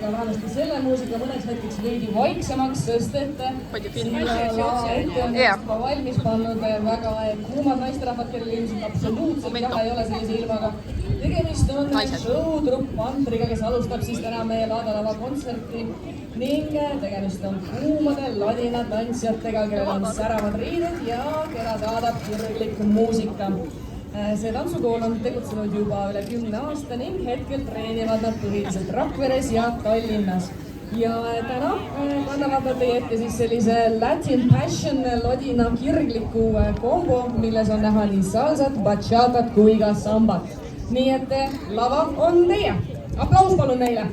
jätta vähemasti selle muusika mõneks hetkeks veidi vaiksemaks, sest et siia lava ette on juba valmis pannud väga kuumad naisterahvad, kellel ilmselt absoluutselt jahe ei ole sellise ilmaga. Tegemist on showtrupp Mantriga, kes alustab siis täna meie Laadalava kontserti ning tegemist on kuumade ladina tantsijatega, kellel on säravad riided ja keda saadab kirglik muusika. See tantsukool on tegutsenud juba üle 10 aasta ning hetkel treenivad nad põhiliselt Rakveres ja Tallinnas. Ja täna kannavad nad teie ette siis sellise Latin Passion ladina kirgliku kombo, milles on näha nii salsat, bachatat kui ka sambat. Nii et lava on teie. Aplaus palun neile!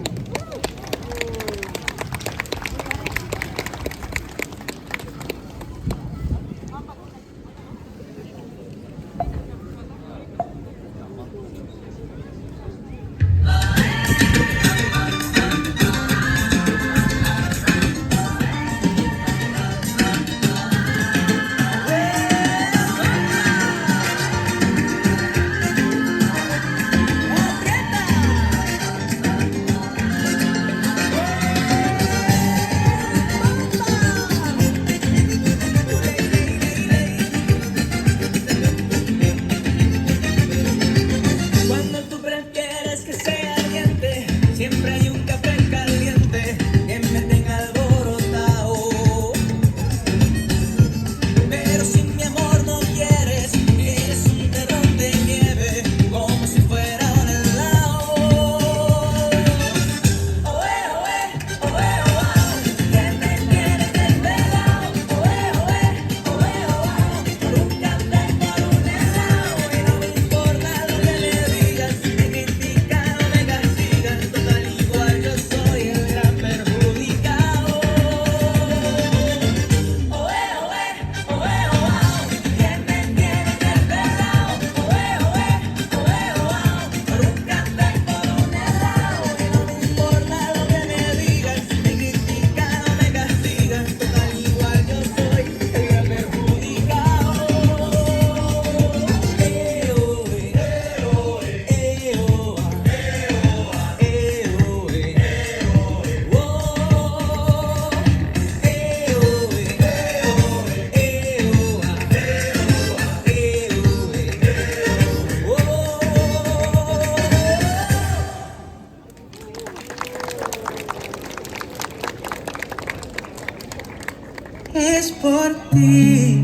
Es por ti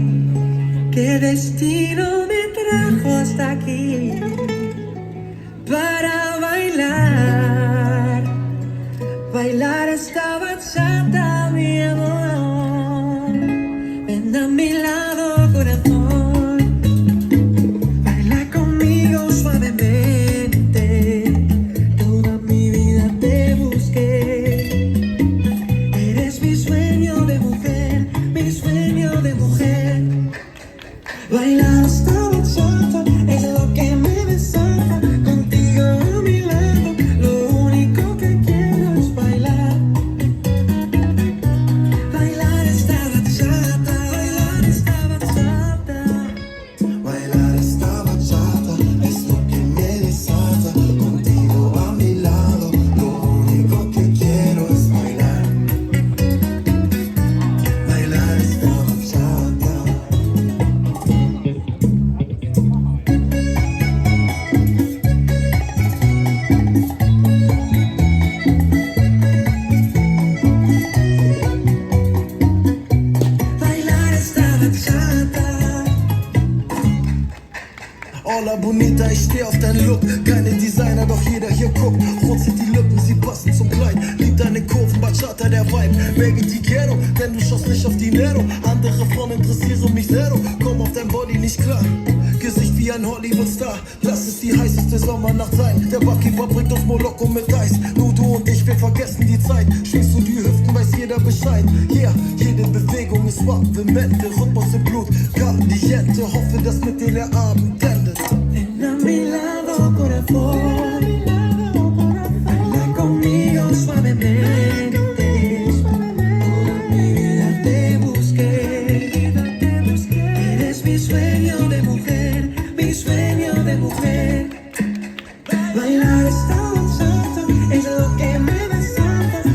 que destino me trajo hasta aquí para bailar, bailar esta bachata, mi amor. Ven a mi lado, corazón, baila conmigo suavemente. Toda mi vida te busqué, eres mi sueño de mujer, mi sueño de mujer. Bailar esta bachata es lo que me desata. Contigo a mi lado, lo único que quiero es bailar. Bailar esta bachata, bailar esta bachata. Bailar esta bachata es lo que me desata. Contigo a mi lado, lo único que quiero es bailar. Bailar esta bachata. Bailar esta bachata. Hola Bonita, ich steh auf deinen Look. Keine Designer, doch jeder hier guckt. Rot sind die Lippen, sie passen zum Kleid. Liegt deine Kurven, Bachata, der Vibe. Baby, die quiero, denn du schaust nicht auf Dinero. Andere Frauen interessieren mich zero. Komm auf dein Body nicht klar. Gesicht wie ein Hollywood-Star. Lass es die heißeste Sommernacht sein. Der Barkeeper bringt uns Moloko mit Eis. Nur du und ich, wir vergessen die Zeit. Schwingst du die Hüften, weiß jeder Bescheid. Yeah, jede Bewegung ist Wachvemente. Rhythmus im Blut, caliente. Hoffe, dass mit dir der Abend endet. Ven a mi lado, corazón, baila conmigo suavemente. Toda mi vida te busqué, eres mi sueño de mujer, mi sueño de mujer. Bailar esta bachata es lo que me desata.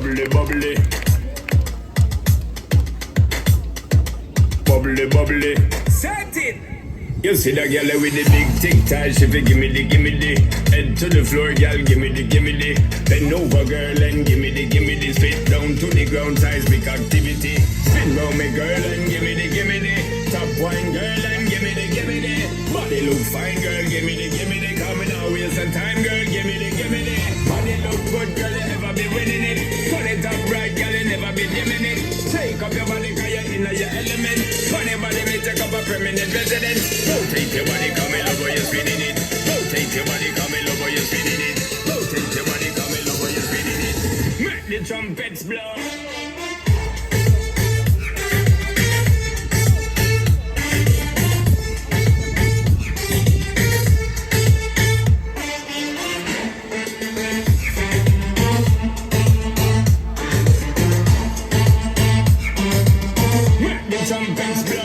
bubbly, bubbly. Bubbly, bubbly. Set it! You see that girl with the big tic tac, she fi gimme the. Head to the floor, girl, gimme the. Bend over, girl, and gimme the. Spit down to the ground, seismic activity. Spin round me, girl, and gimme the. Top wine, girl, and gimme the. Body look fine, girl, gimme the. Coming out, waste some time, girl, gimme the. Body look good, girl, you never be winning it. Turn it up right, girl, you never be dimming it. Take up your body, cause you're in your element. Funny body, me take up a permanent residence. Rotate your body, come in, love, you're spinning it. Rotate your body, come in, love, you're spinning it. Rotate your body, come in, love, you're spinning it. Make the trumpets blow. Make the trumpets blow.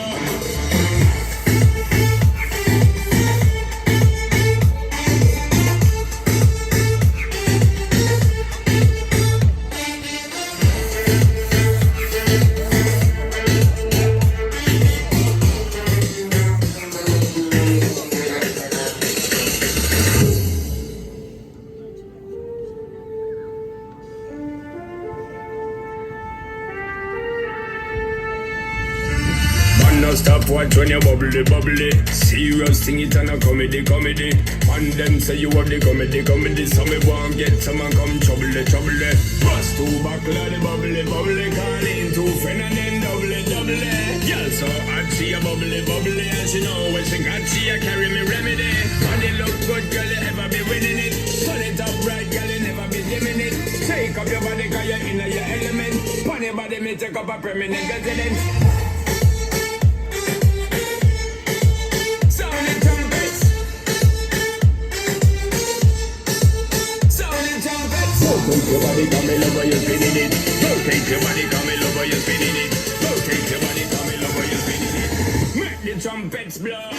No stop watch when you bubbly, bubbly. Serious thing it and a comedy. And them say you have the comedy. So me won't get someone come trouble. Bust two buckle of the bubbly. Call in two friend and then double. Girl so hot she a bubbly. And she know when she got she a carry me remedy. Body look good, girl, you ever be winning it. Turn it up right, girl, you never be dimming it. Take up your body, cause you're in your element. Funny body, me take up a permanent residence. Rotate your body, come in, love, you're spinning it. Rotate your body, come in, love, you're spinning it. Rotate your body, come in, love, you're spinning it. Make the trumpets blow.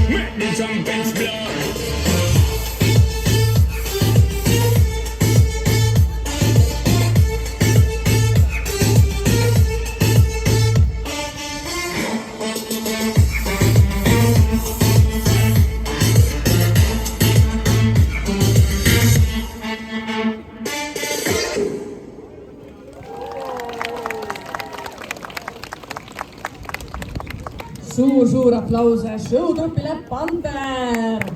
Make the trumpets blow. suur aplaus showgrupile Panter.